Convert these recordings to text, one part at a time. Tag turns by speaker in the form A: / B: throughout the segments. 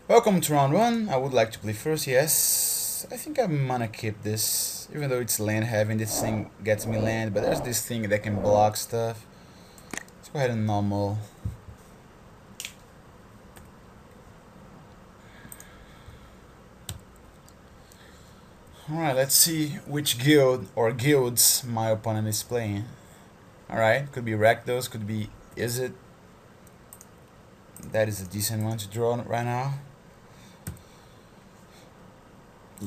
A: Welcome to round one. I would like to play first, yes. I think I'm gonna keep this, even though it's land heavy. This thing gets me land, but there's this thing that can block stuff. Let's go ahead and normal. Alright, let's see which guild or guilds my opponent is playing. Alright, could be Rakdos, could be Is It. That is a decent one to draw right now.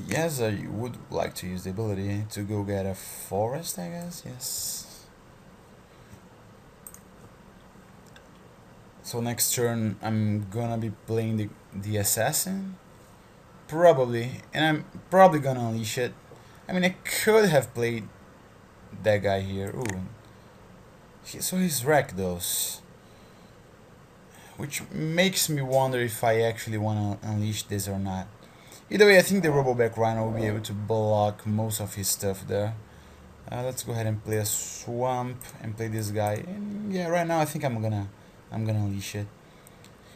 A: Yes, I would like to use the ability to go get a forest, I guess. Yes. So next turn I'm gonna be playing the assassin. Probably. And I'm probably gonna unleash it. I mean, I could have played that guy here. Ooh. So he's Rakdos. Which makes me wonder if I actually want to unleash this or not. Either way, I think the Roboback Rhino will be able to block most of his stuff there. Let's go ahead and play a Swamp and play this guy. And yeah, right now I think I'm gonna unleash it.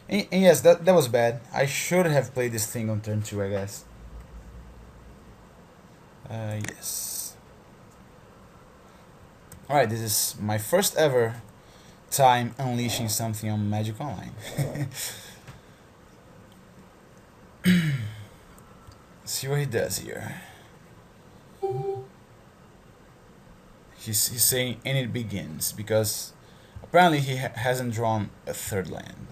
A: And yes, that was bad. I should have played this thing on turn 2, I guess. Yes. Alright, this is my first ever time unleashing something on Magic Online. See what he does here. He's saying, and it begins, because apparently he hasn't drawn a third land.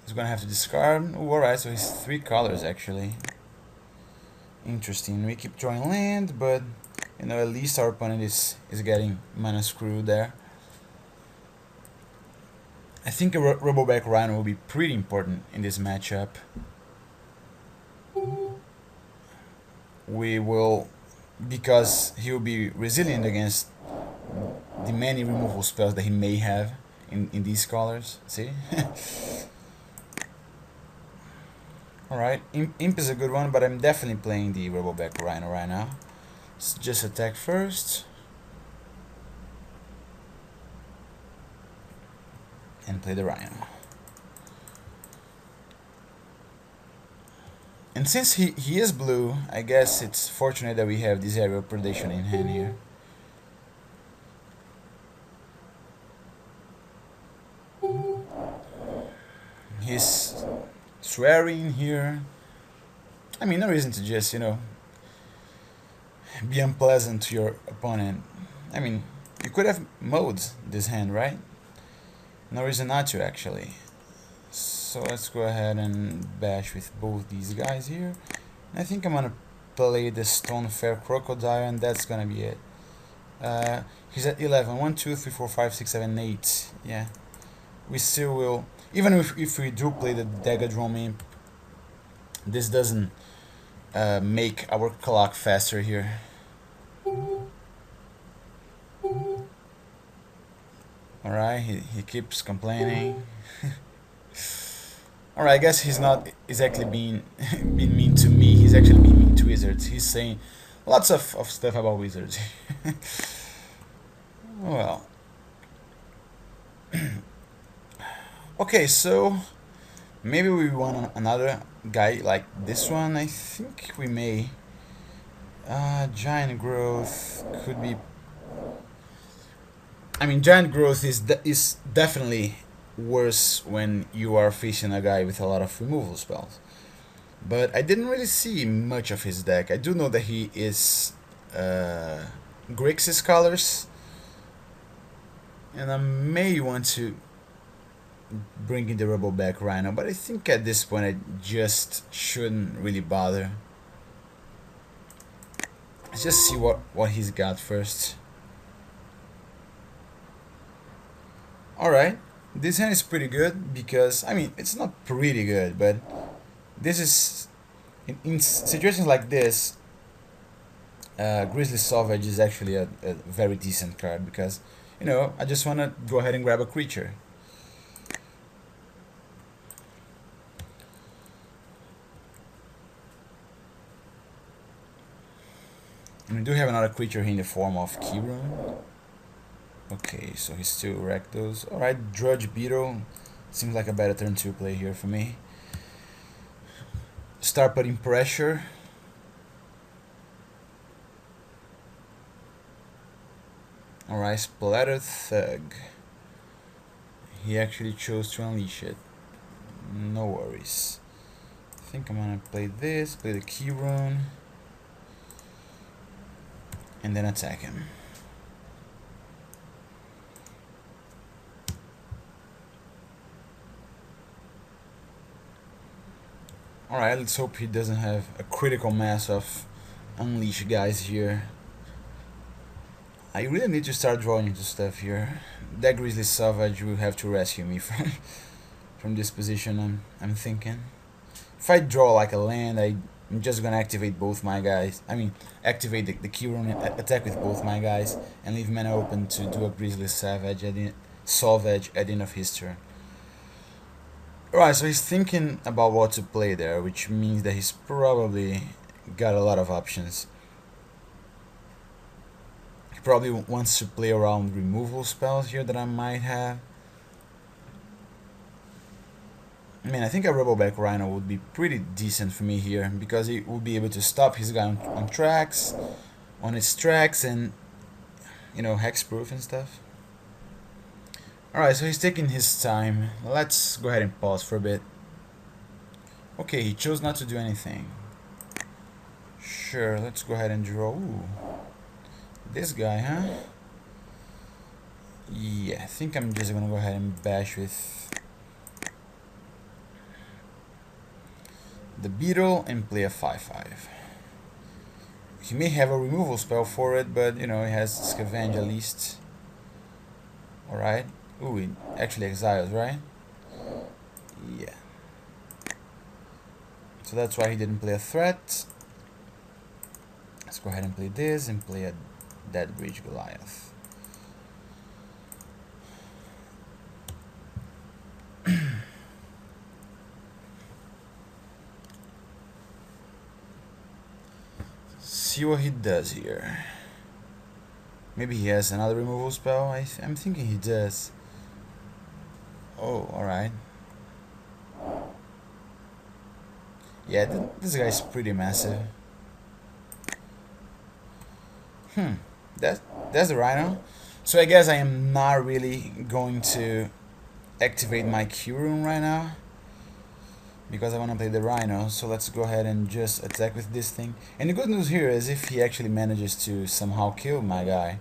A: He's gonna have to discard. Ooh, alright, so he's 3 colors actually. Interesting. We keep drawing land, but you know, at least our opponent is getting mana screwed there. I think a Roboback Rhino will be pretty important in this matchup. We will, because he will be resilient against the many removal spells that he may have in these colors. See? Alright, Imp is a good one, but I'm definitely playing the Roboback Rhino right now. Let's just attack first. And play the Rhino. And since he is blue, I guess it's fortunate that we have this Aerial Predation in hand here. He's swearing here. I mean, no reason to just, you know, be unpleasant to your opponent. I mean, you could have mowed this hand, right? No reason not to, actually. So let's go ahead and bash with both these guys here. I think I'm gonna play the Stonefair Crocodile, and that's gonna be it. He's at 11. 1, 2, 3, 4, 5, 6, 7, 8. Yeah. We still will. Even if we do play the Dagadrome Imp, this doesn't make our clock faster here. Alright, he keeps complaining. Alright, I guess he's not exactly being mean to me, he's actually being mean to wizards. He's saying lots of stuff about wizards. Well. Okay, so maybe we want another guy like this one. I think we may. Giant Growth could be. I mean, Giant Growth is definitely worse when you are facing a guy with a lot of removal spells. But I didn't really see much of his deck. I do know that he is Grixis colors, and I may want to bring in the Roboback Rhino, but I think at this point I just shouldn't really bother. Let's just see what he's got first. Alright, this hand is pretty good because, I mean, it's not pretty good, but this is, in situations like this, Grizzly Sauvage is actually a very decent card because, you know, I just want to go ahead and grab a creature. And we do have another creature here in the form of Kirun. Okay, so he's still Rakdos. Alright, Drudge Beetle. Seems like a better turn to play here for me. Start putting pressure. Alright, Splatter Thug. He actually chose to unleash it. No worries. I think I'm gonna play this, play the key rune, and then attack him. Alright, let's hope he doesn't have a critical mass of unleash guys here. I really need to start drawing into stuff here. That Grizzly Savage will have to rescue me from this position, I'm thinking. If I draw like a land, I'm just gonna activate both my guys. I mean, activate the key rune and attack with both my guys, and leave mana open to do a Grizzly Savage at the end of his turn. Alright, so he's thinking about what to play there, which means that he's probably got a lot of options. He probably wants to play around removal spells here that I might have. I mean, I think a Rebelback Rhino would be pretty decent for me here, because he would be able to stop his guy on tracks, on his tracks, and, you know, hexproof and stuff. Alright, so he's taking his time. Let's go ahead and pause for a bit. Okay, he chose not to do anything. Sure, let's go ahead and draw. Ooh. This guy, huh? Yeah, I think I'm just gonna go ahead and bash with the Beetle and play a 5/5. He may have a removal spell for it, but you know, he has Scavenge at least. Alright. Ooh, he actually exiles, right? Yeah. So that's why he didn't play a threat. Let's go ahead and play this and play a Dead Bridge Goliath. See what he does here. Maybe he has another removal spell. I'm thinking he does. Oh, alright. Yeah, this guy's pretty massive. That's the Rhino. So I guess I am not really going to activate my Q rune right now, because I want to play the Rhino. So let's go ahead and just attack with this thing. And the good news here is if he actually manages to somehow kill my guy,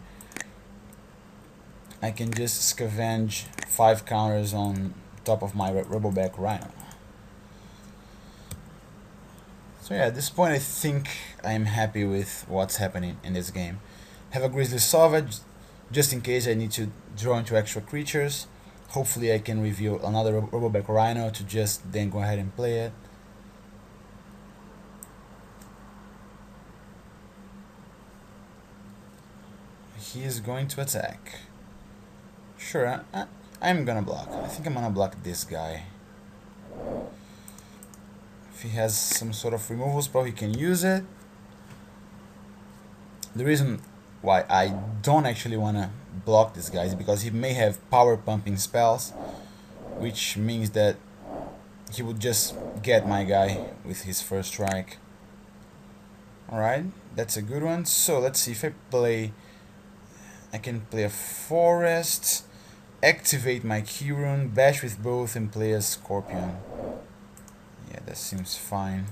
A: I can just scavenge 5 counters on top of my Rebelback Rhino. So yeah, at this point I think I am happy with what's happening in this game. Have a Grizzly Savage, just in case I need to draw into extra creatures. Hopefully I can reveal another Rebelback Rhino to just then go ahead and play it. He is going to attack. Sure, I'm gonna block. I think I'm gonna block this guy. If he has some sort of removal spell, he can use it. The reason why I don't actually want to block this guy is because he may have power pumping spells, which means that he would just get my guy with his first strike. Alright, that's a good one. So let's see if I can play a forest, activate my key rune, bash with both, and play a scorpion. Yeah, that seems fine.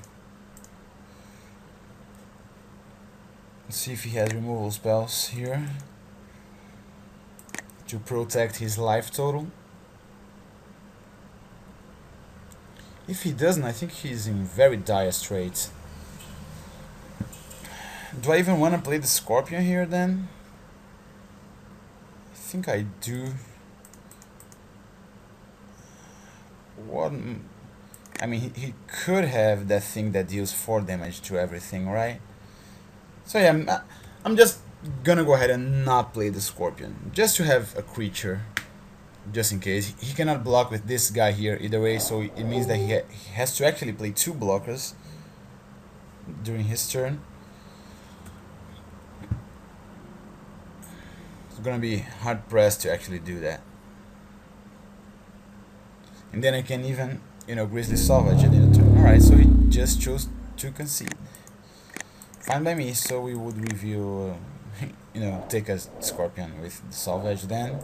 A: Let's see if he has removal spells here to protect his life total. If he doesn't, I think he's in very dire straits. Do I even want to play the scorpion here then? I think I do. What? I mean, he could have that thing that deals 4 damage to everything, right? So yeah, I'm just gonna go ahead and not play the scorpion, just to have a creature, just in case. He cannot block with this guy here either way, so it means that he has to actually play 2 blockers during his turn. It's gonna be hard pressed to actually do that. and then I can even, Grizzly Salvage at the end of the turn. Alright, so he just chose to concede. Fine by me, so we would reveal, take a Scorpion with the Salvage, then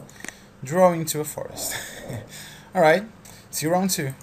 A: draw into a forest. Alright, see you round 2.